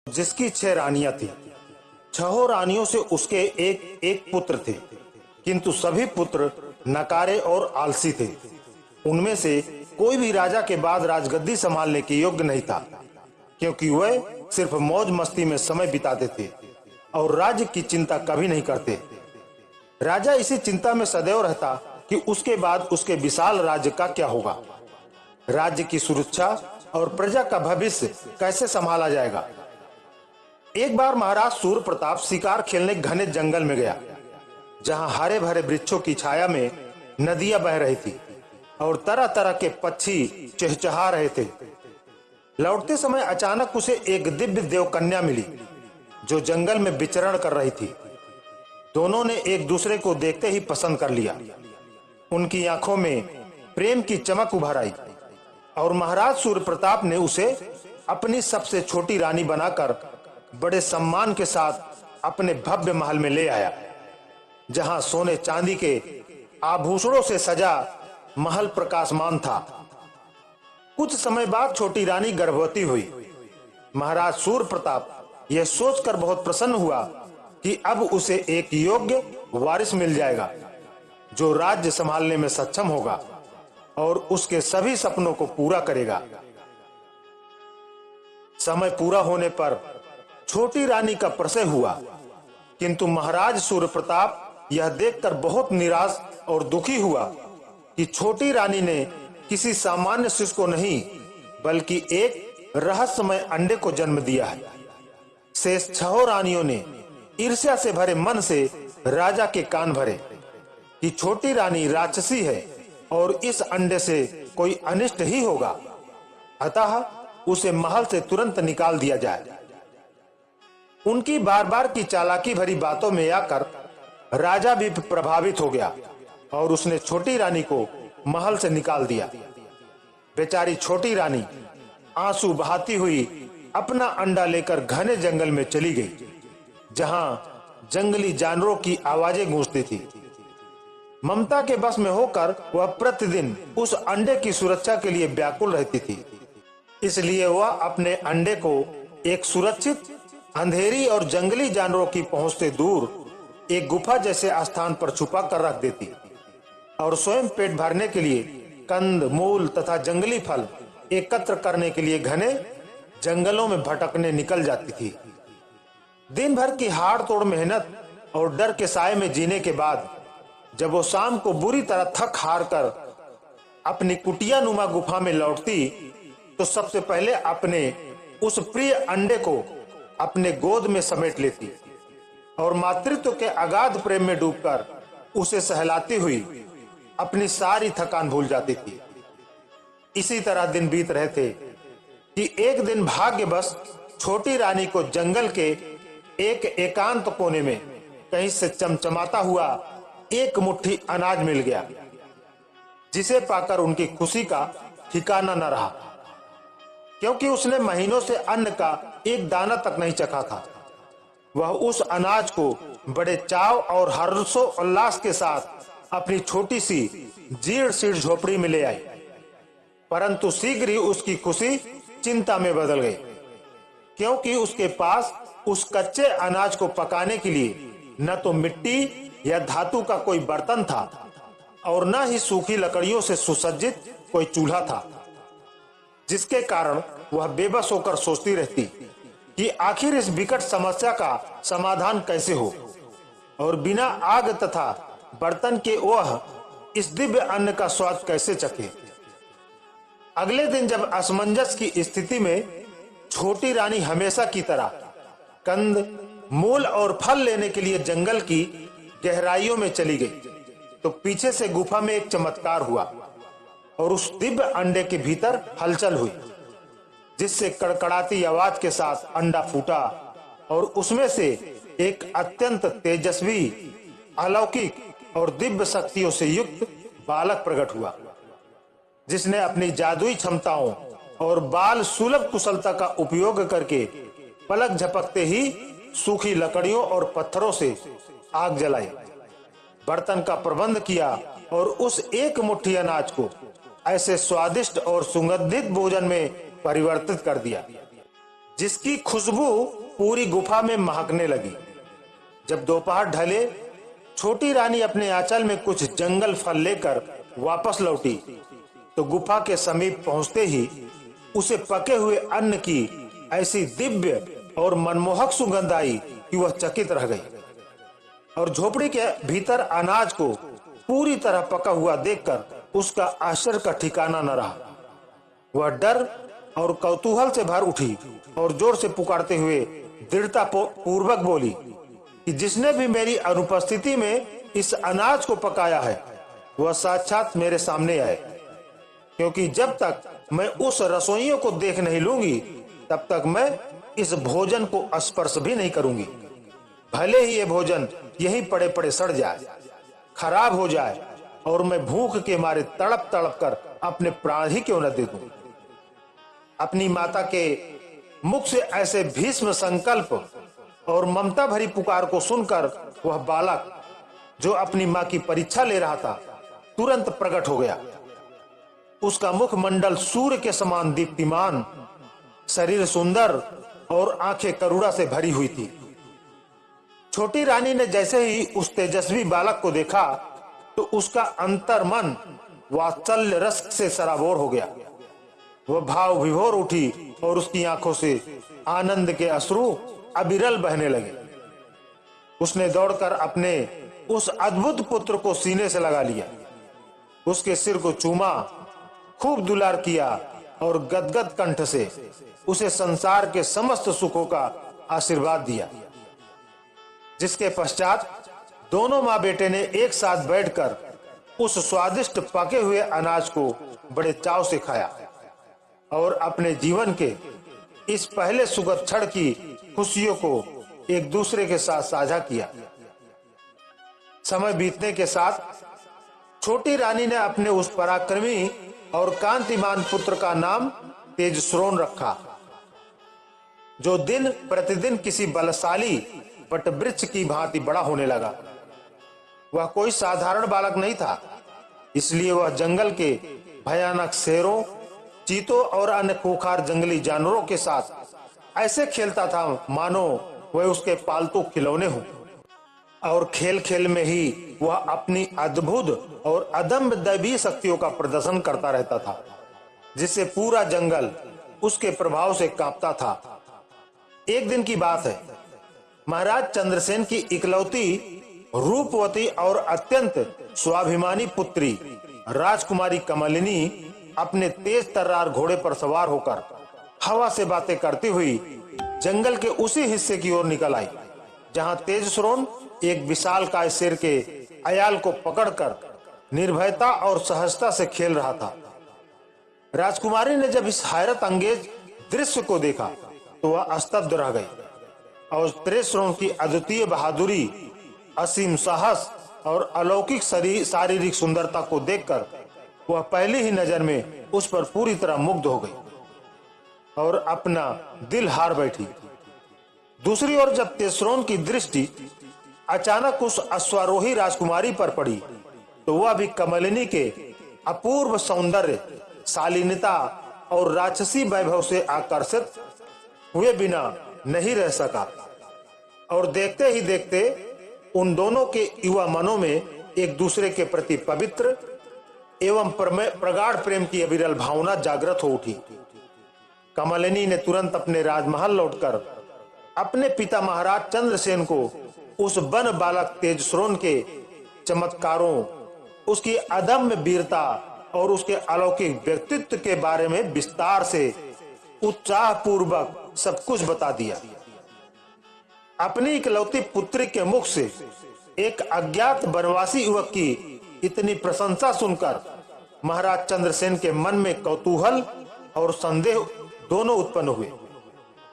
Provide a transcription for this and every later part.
जिसकी 6 रानियां थी। 6 रानियों से उसके एक एक पुत्र थे, किंतु सभी पुत्र नकारे और आलसी थे। उनमें से कोई भी राजा के बाद राजगद्दी संभालने के योग्य नहीं था, क्योंकि वह सिर्फ मौज मस्ती में समय बिताते थे और राज्य की चिंता कभी नहीं करते। राजा इसी चिंता में सदैव रहता कि उसके बाद उसके विशाल राज्य का क्या होगा, राज्य की सुरक्षा और प्रजा का भविष्य कैसे संभाला जाएगा। एक बार महाराज सूर्य प्रताप शिकार खेलने घने जंगल में गया, जहां हरे भरे वृक्षों की छाया में नदियां बह रही थी और तरह तरह के पक्षी चहचहा रहे थे। लौटते समय अचानक उसे एक दिव्य देवकन्या मिली, जो जंगल में विचरण कर रही थी। दोनों ने एक दूसरे को देखते ही पसंद कर लिया। उनकी आंखों में प्रेम की चमक उभर आई और महाराज सूर्य प्रताप ने उसे अपनी सबसे छोटी रानी बनाकर बड़े सम्मान के साथ अपने भव्य महल में ले आया, जहां सोने चांदी के आभूषणों से सजा महल प्रकाशमान था। कुछ समय बाद छोटी रानी गर्भवती हुई। महाराज सूर्य प्रताप यह सोचकर बहुत प्रसन्न हुआ कि अब उसे एक योग्य वारिस मिल जाएगा, जो राज्य संभालने में सक्षम होगा और उसके सभी सपनों को पूरा करेगा। समय पूरा होने पर छोटी रानी का प्रसव हुआ, किंतु महाराज सूर्य प्रताप यह देखकर बहुत निराश और दुखी हुआ कि छोटी रानी ने किसी सामान्य शिशु को नहीं, बल्कि एक रहस्यमय अंडे को जन्म दिया है। शेष 6 रानियों ने ईर्ष्या से भरे मन से राजा के कान भरे कि छोटी रानी राक्षसी है और इस अंडे से कोई अनिष्ट ही होगा, अतः उसे महल से तुरंत निकाल दिया जाए। उनकी बार बार की चालाकी भरी बातों में आकर राजा भी प्रभावित हो गया और उसने छोटी रानी को महल से निकाल दिया। बेचारी छोटी रानी आंसू बहाती हुई अपना अंडा लेकर घने जंगल में चली गई, जहां जंगली जानवरों की आवाजें गूंजती थी। ममता के बस में होकर वह प्रतिदिन उस अंडे की सुरक्षा के लिए व्याकुल रहती थी। इसलिए वह अपने अंडे को एक सुरक्षित, अंधेरी और जंगली जानवरों की पहुंच से दूर एक गुफा जैसे स्थान पर छुपा कर रख देती और स्वयं पेट भरने के लिए कंद मूल तथा जंगली फल एकत्र करने के लिए घने जंगलों में भटकने निकल जाती थी। दिन भर की हाड़ तोड़ मेहनत और डर के साए में जीने के बाद जब वो शाम को बुरी तरह थक हार कर अपनी कुटिया नुमा गुफा में लौटती, तो सबसे पहले अपने उस प्रिय अंडे को अपने गोद में समेट लेती और मातृत्व के अगाध प्रेम में डूबकर उसे सहलाती हुई अपनी सारी थकान भूल जाती थी। इसी तरह दिन बीत रहे थे कि एक दिन भाग्यवश छोटी रानी को जंगल के एक एकांत कोने में कहीं से चमचमाता हुआ एक मुट्ठी अनाज मिल गया, जिसे पाकर उनकी खुशी का ठिकाना न रहा, क्योंकि उसने महीनों से अन्न का एक दाना तक नहीं चखा था। वह उस अनाज को बड़े चाव और हर्षोल्लास के साथ अपनी छोटी सी जीर्ण शीर्ण झोपड़ी में ले आई, परंतु शीघ्र ही उसकी खुशी चिंता में बदल गई, क्योंकि उसके पास उस कच्चे अनाज को पकाने के लिए न तो मिट्टी या धातु का कोई बर्तन था और न ही सूखी लकड़ियों से सुसज्जित कोई चूल्हा था, जिसके कारण वह बेबस होकर सोचती रहती कि आखिर इस विकट समस्या का समाधान कैसे हो और बिना आग तथा बर्तन के वह इस दिव्य अन्न का स्वाद कैसे चखे। अगले दिन जब असमंजस की स्थिति में छोटी रानी हमेशा की तरह कंद मूल और फल लेने के लिए जंगल की गहराइयों में चली गई, तो पीछे से गुफा में एक चमत्कार हुआ और उस दिव्य अंडे के भीतर हलचल हुई, जिससे कड़कड़ाती आवाज के साथ अंडा फूटा और उसमें से एक अत्यंत तेजस्वी, अलौकिक और दिव्य शक्तियों से युक्त बालक प्रकट हुआ, जिसने अपनी जादुई क्षमताओं और बाल सुलभ कुशलता का उपयोग करके पलक झपकते ही सूखी लकड़ियों और पत्थरों से आग जलाई, बर्तन का प्रबंध किया और उस एक मुट्ठी अनाज को ऐसे स्वादिष्ट और सुगंधित भोजन में परिवर्तित कर दिया जिसकी खुशबू पूरी गुफा में महकने लगी। जब दोपहर ढले, छोटी रानी अपने आंचल में कुछ जंगल फल लेकर वापस लौटी तो गुफा के समीप पहुंचते ही उसे पके हुए अन्न की ऐसी दिव्य और मनमोहक सुगंध आई कि वह चकित रह गई। और झोपड़ी के भीतर अनाज को पूरी तरह पका हुआ देखकर उसका आश्चर्य का ठिकाना न रहा। वह डर और कौतूहल से भर उठी और जोर से पुकारते हुए दृढ़ता पूर्वक बोली कि जिसने भी मेरी अनुपस्थिति में इस अनाज को पकाया है वह साक्षात मेरे सामने आए, क्योंकि जब तक मैं उस रसोइयों को देख नहीं लूंगी तब तक मैं इस भोजन को स्पर्श भी नहीं करूंगी। भले ही ये भोजन यहीं पड़े पड़े सड़ जाए, खराब हो जाए और मैं भूख के मारे तड़प तड़प कर अपने प्राण ही क्यों न दे दूं। अपनी माता के मुख से ऐसे भीष्म संकल्प और ममता भरी पुकार को सुनकर वह बालक जो अपनी मां की परीक्षा ले रहा था तुरंत प्रकट हो गया। उसका मुखमंडल सूर्य के समान दीप्तिमान, शरीर सुंदर और आंखें करुणा से भरी हुई थी। छोटी रानी ने जैसे ही उस तेजस्वी बालक को देखा तो उसका अंतर्मन वात्सल्य रस से सराबोर हो गया। वह भाव विभोर उठी और उसकी आंखों से आनंद के अश्रु अविरल बहने लगे। उसने दौड़कर अपने उस अद्भुत पुत्र को सीने से लगा लिया, उसके सिर को चूमा, खूब दुलार किया और गदगद कंठ से उसे संसार के समस्त सुखों का आशीर्वाद दिया। जिसके पश्चात दोनों माँ बेटे ने एक साथ बैठकर उस स्वादिष्ट पके हुए अनाज को बड़े चाव से खाया और अपने जीवन के इस पहले सुगत क्षण की खुशियों को एक दूसरे के साथ साझा किया। समय बीतने के साथ छोटी रानी ने अपने उस पराक्रमी और कांतिमान पुत्र का नाम तेजश्रोण रखा, जो दिन प्रतिदिन किसी बलशाली वटवृक्ष की भांति बड़ा होने लगा। वह कोई साधारण बालक नहीं था, इसलिए वह जंगल के भयानक शेरों, चीतों और अन्य खूंखार जंगली जानवरों के साथ ऐसे खेलता था मानो वह उसके पालतू खिलौने हों। और खेल खेल में ही वह अपनी अद्भुत और अदम्य दैवीय शक्तियों का प्रदर्शन करता रहता था, जिससे पूरा जंगल उसके प्रभाव से कांपता था। एक दिन की बात है, महाराज चंद्रसेन की इकलौती रूपवती और अत्यंत स्वाभिमानी पुत्री राजकुमारी कमलिनी अपने तेज तर्रार घोड़े पर सवार होकर हवा से बातें करती हुई जंगल के उसी हिस्से की ओर निकल आई जहां तेजश्रोण एक विशालकाय शेर के अयाल को पकड़कर निर्भयता और सहजता से खेल रहा था। राजकुमारी ने जब इस हैरत अंगेज दृश्य को देखा तो वह स्तब्ध रह गई और तेजश्रोण की अद्वितीय बहादुरी, असीम साहस और अलौकिक शारीरिक सुंदरता को देखकर वह पहली ही नजर में उस पर पूरी तरह मुग्ध हो गई और अपना दिल हार बैठी। दूसरी ओर जब तेजश्रोण की दृष्टि अचानक उस अश्वारोही राजकुमारी पर पड़ी तो वह भी कमलिनी के अपूर्व सौंदर्य, शालीनता और राक्षसी वैभव से आकर्षित हुए बिना नहीं रह सका और देखते ही देखते उन दोनों के युवा मनों में एक दूसरे के प्रति पवित्र एवं प्रगाढ़ प्रेम की अविरल भावना जागृत हो उठी। कमलिनी ने तुरंत अपने राजमहल लौटकर अपने पिता महाराज चंद्रसेन को उस वन बालक तेजश्रोण के चमत्कारों, उसकी अदम्य वीरता और उसके अलौकिक व्यक्तित्व के बारे में विस्तार से उत्साह पूर्वक सब कुछ बता दिया। अपनी इकलौती पुत्री के मुख से एक अज्ञात वनवासी युवक की इतनी प्रशंसा सुनकर महाराज चंद्रसेन के मन में कौतूहल और संदेह दोनों उत्पन्न हुए।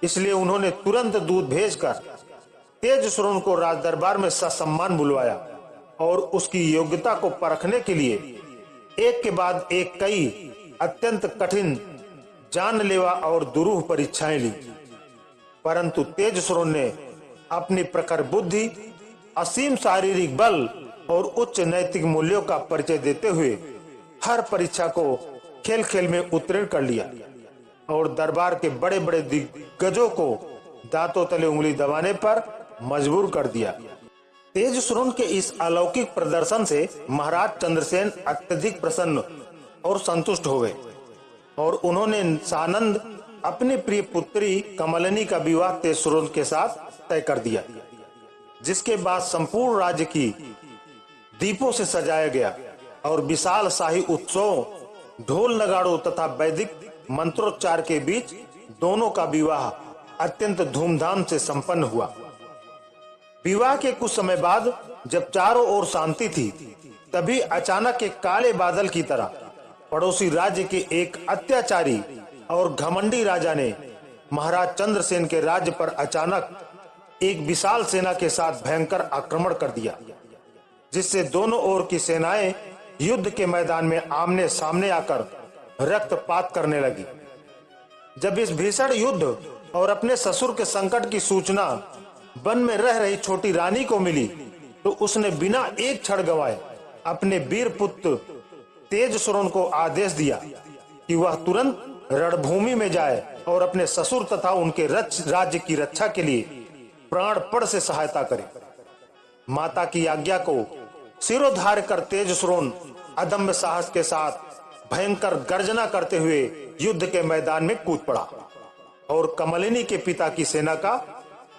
इसलिए उन्होंने तुरंत दूत भेजकर तेजश्रोण को राजदरबार में ससम्मान बुलवाया और उसकी योग्यता को परखने के लिए एक के बाद एक कई अत्यंत कठिन, जानलेवा और दुरूह परीक्षाएं ली। परंतु तेजश्रोण ने अपनी प्रखर बुद्धि, असीम शारीरिक बल और उच्च नैतिक मूल्यों का परिचय देते हुए हर परीक्षा को खेल खेल में उत्तीर्ण कर लिया और दरबार के बड़े बड़े दिग्गजों को दांतों तले उंगली दबाने पर मजबूर कर दिया। तेजश्रोण के इस अलौकिक प्रदर्शन से महाराज चंद्रसेन अत्यधिक प्रसन्न और संतुष्ट हो गए और उन्होंने सानंद अपनी प्रिय पुत्री कमलिनी का विवाह तेजश्रोण के साथ तय कर दिया, जिसके बाद संपूर्ण राज्य की दीपों से सजाया गया और विशाल शाही उत्सव, ढोल नगाड़ों तथा वैदिक मंत्रोच्चार के बीच दोनों का विवाह अत्यंत धूमधाम से संपन्न हुआ। विवाह के कुछ समय बाद जब चारों ओर शांति थी, तभी अचानक एक काले बादल की तरह पड़ोसी राज्य के एक अत्याचारी और घमंडी राजा ने महाराज चंद्रसेन के राज्य पर अचानक एक विशाल सेना के साथ भयंकर आक्रमण कर दिया, जिससे दोनों ओर की सेनाएं युद्ध के मैदान में आमने सामने आकर रक्तपात करने लगी। जब इस भीषण युद्ध और अपने ससुर के संकट की सूचना वन में रह रही छोटी रानी को मिली, तो उसने बिना एक क्षण गंवाए अपने वीर पुत्र तेजश्रोण को आदेश दिया कि वह तुरंत रणभूमि में जाए और अपने ससुर तथा उनके राज्य की रक्षा के लिए प्राणपण से सहायता करे। माता की आज्ञा को सिरोधार्य कर तेजश्रोण अदम्य साहस के साथ भयंकर गर्जना करते हुए युद्ध के मैदान में कूद पड़ा और कमलिनी के पिता की सेना का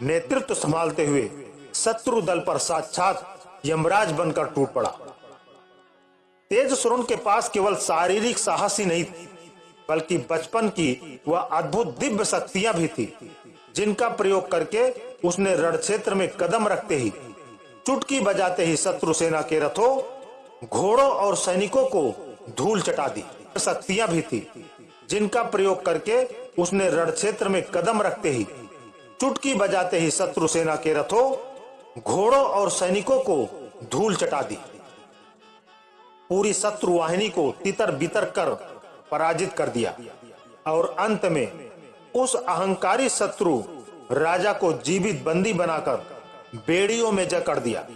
नेतृत्व संभालते हुए शत्रु दल पर साक्षात यमराज बनकर टूट पड़ा। तेजश्रोण के पास केवल शारीरिक साहस ही नहीं, बल्कि बचपन की वह अद्भुत दिव्य शक्तियां भी थी, जिनका प्रयोग करके उसने रण क्षेत्र में कदम रखते ही, चुटकी बजाते ही शत्रु सेना के रथों, घोड़ों और सैनिकों को धूल चटा दी। शक्तियां भी थी, जिनका प्रयोग करके उसने रण क्षेत्र में कदम रखते ही, चुटकी बजाते ही शत्रु सेना के रथों, घोड़ों और सैनिकों को धूल चटा दी। पूरी शत्रु वाहिनी को तितर बितर कर पराजित कर दिया और अंत में उस अहंकारी शत्रु राजा को जीवित बंदी बनाकर बेड़ियों में जकड़ दिया,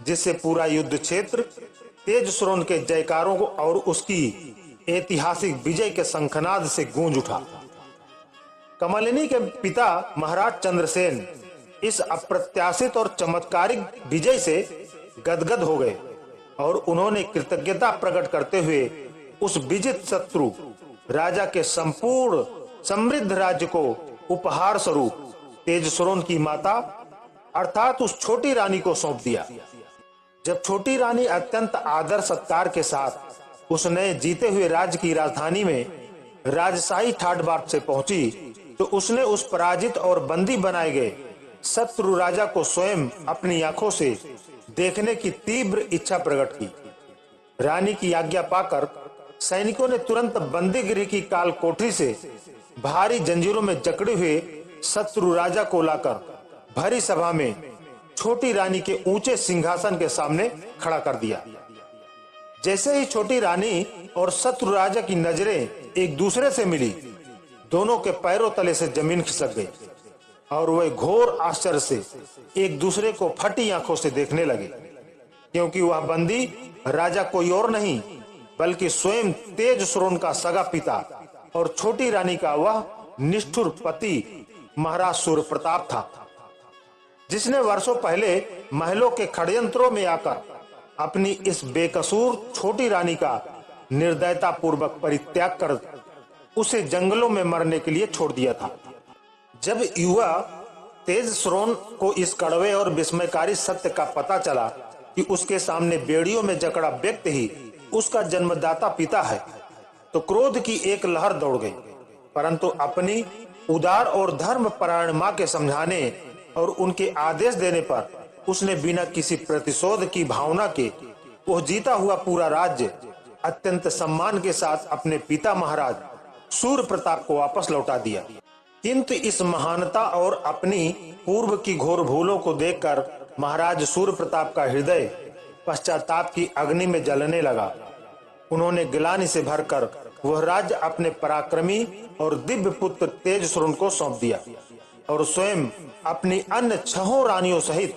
जिससे पूरा युद्ध क्षेत्र तेजश्रोण के जयकारों को और उसकी ऐतिहासिक विजय के शंखनाद से गूंज उठा। कमलिनी के पिता महाराज चंद्रसेन इस अप्रत्याशित और चमत्कारिक विजय से गदगद हो गए और उन्होंने कृतज्ञता प्रकट करते हुए उस विजित शत्रु राजा के संपूर्ण समृद्ध राज्य को उपहार स्वरूप तेजश्रोण की माता अर्थात उस छोटी रानी को सौंप दिया। जब छोटी रानी अत्यंत आदर सत्कार के साथ उस नए जीते हुए राज्य की राजधानी में राजशाही ठाट बाट से पहुंची, तो उसने उस पराजित और बंदी बनाए गए शत्रु राजा को स्वयं अपनी आंखों से देखने की तीव्र इच्छा प्रकट की। रानी की आज्ञा पाकर सैनिकों ने तुरंत बंदीगृह की काल कोठरी से भारी जंजीरों में जकड़े हुए शत्रु राजा को लाकर भरी सभा में छोटी रानी के ऊंचे सिंहासन के सामने खड़ा कर दिया। जैसे ही छोटी रानी और शत्रु राजा की नजरें एक दूसरे से मिली, दोनों के पैरों तले से जमीन खिसक गई और वे घोर आश्चर्य से एक दूसरे को फटी आंखों से देखने लगे, क्योंकि वह बंदी राजा कोई और नहीं बल्कि स्वयं तेजश्रोण का सगा पिता और छोटी रानी का वह निष्ठुर पति महाराज सूर्य प्रताप था, जिसने वर्षों पहले महलों के षड्यंत्रों में आकर अपनी इस बेकसूर छोटी रानी का निर्दयता पूर्वक परित्याग कर उसे जंगलों में मरने के लिए छोड़ दिया था। जब युवा तेजश्रोण को इस कड़वे और विस्मयकारी सत्य का पता चला कि उसके सामने बेड़ियों में जकड़ा व्यक्ति ही उसका जन्मदाता पिता है, तो क्रोध की एक लहर दौड़ गई, परंतु अपनी उदार और धर्म परायण मां के समझाने और उनके आदेश देने पर उसने बिना किसी प्रतिशोध की भावना के वह जीता हुआ पूरा राज्य अत्यंत सम्मान के साथ अपने पिता महाराज सूर्य प्रताप को वापस लौटा दिया। किंतु इस महानता और अपनी पूर्व की घोर भूलों को देखकर महाराज सूर्य प्रताप का हृदय पश्चाताप की अग्नि में जलने लगा। उन्होंने गिलानी से भरकर वह राज्य अपने पराक्रमी और दिव्य पुत्र तेजश्रोण को सौंप दिया और स्वयं अपनी अन्य 6 रानियों सहित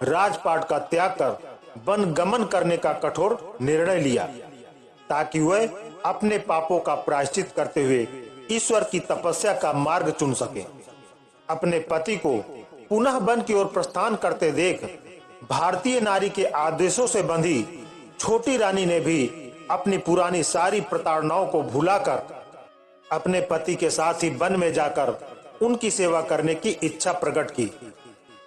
राजपाट का त्याग कर वन गमन करने का कठोर निर्णय लिया, ताकि वह अपने पापों का प्रायश्चित करते हुए ईश्वर की तपस्या का मार्ग चुन सके। अपने पति को पुनः वन की ओर प्रस्थान करते देख भारतीय नारी के आदेशों से बंधी छोटी रानी ने भी अपनी पुरानी सारी प्रताड़नाओं को भुलाकर अपने पति के साथ ही वन में जाकर उनकी सेवा करने की इच्छा प्रकट की।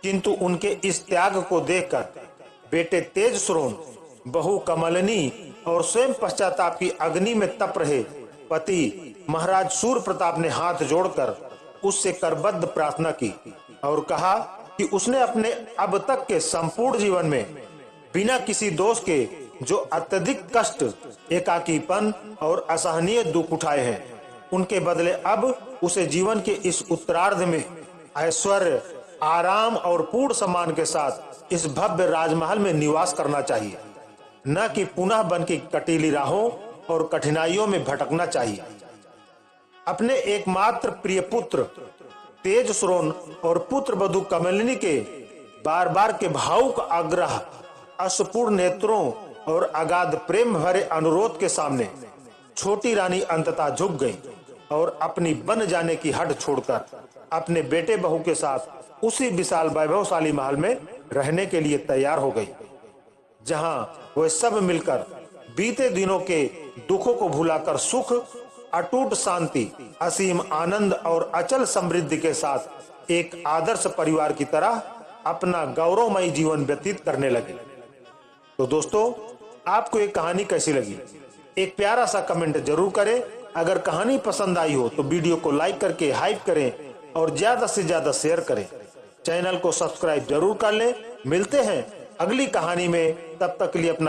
किंतु उनके इस त्याग को देखकर बेटे तेज श्रोण, बहू कमलनी और स्वयं पश्चाताप की अग्नि में तप रहे पति महाराज सूर्य प्रताप ने हाथ जोड़कर उससे करबद्ध प्रार्थना की और कहा कि उसने अपने अब तक के संपूर्ण जीवन में बिना किसी दोष के जो अत्यधिक कष्ट, एकाकीपन और असहनीय दुख उठाए हैं, उनके बदले अब उसे जीवन के इस उत्तरार्ध में ऐश्वर्य, आराम और पूर्ण सम्मान के साथ इस भव्य राजमहल में निवास करना चाहिए, न कि पुनः वन की कटीली राहों और कठिनाइयों में भटकना चाहिए। अपने एकमात्र प्रिय पुत्र तेज श्रोण और पुत्र वधू कमलिनी के बार बार के भावुक आग्रह, अश्रुपूर्ण नेत्रों और अगाध प्रेम भरे अनुरोध के सामने छोटी रानी अंततः झुक गई और अपनी बन जाने की हट छोड़कर अपने बेटे बहू के साथ उसी विशाल वैभवशाली महल में रहने के लिए तैयार हो गई, जहां वे सब मिलकर बीते दिनों के दुखों को भुलाकर सुख, अटूट शांति, असीम आनंद और अचल समृद्धि के साथ एक आदर्श परिवार की तरह अपना गौरवमयी जीवन व्यतीत करने लगे। तो दोस्तों, आपको ये कहानी कैसी लगी? एक प्यारा सा कमेंट जरूर करें। अगर कहानी पसंद आई हो तो वीडियो को लाइक करके हाइप करें और ज्यादा से ज्यादा शेयर करें। चैनल को सब्सक्राइब जरूर कर लें। मिलते हैं अगली कहानी में, तब तक के लिए अपना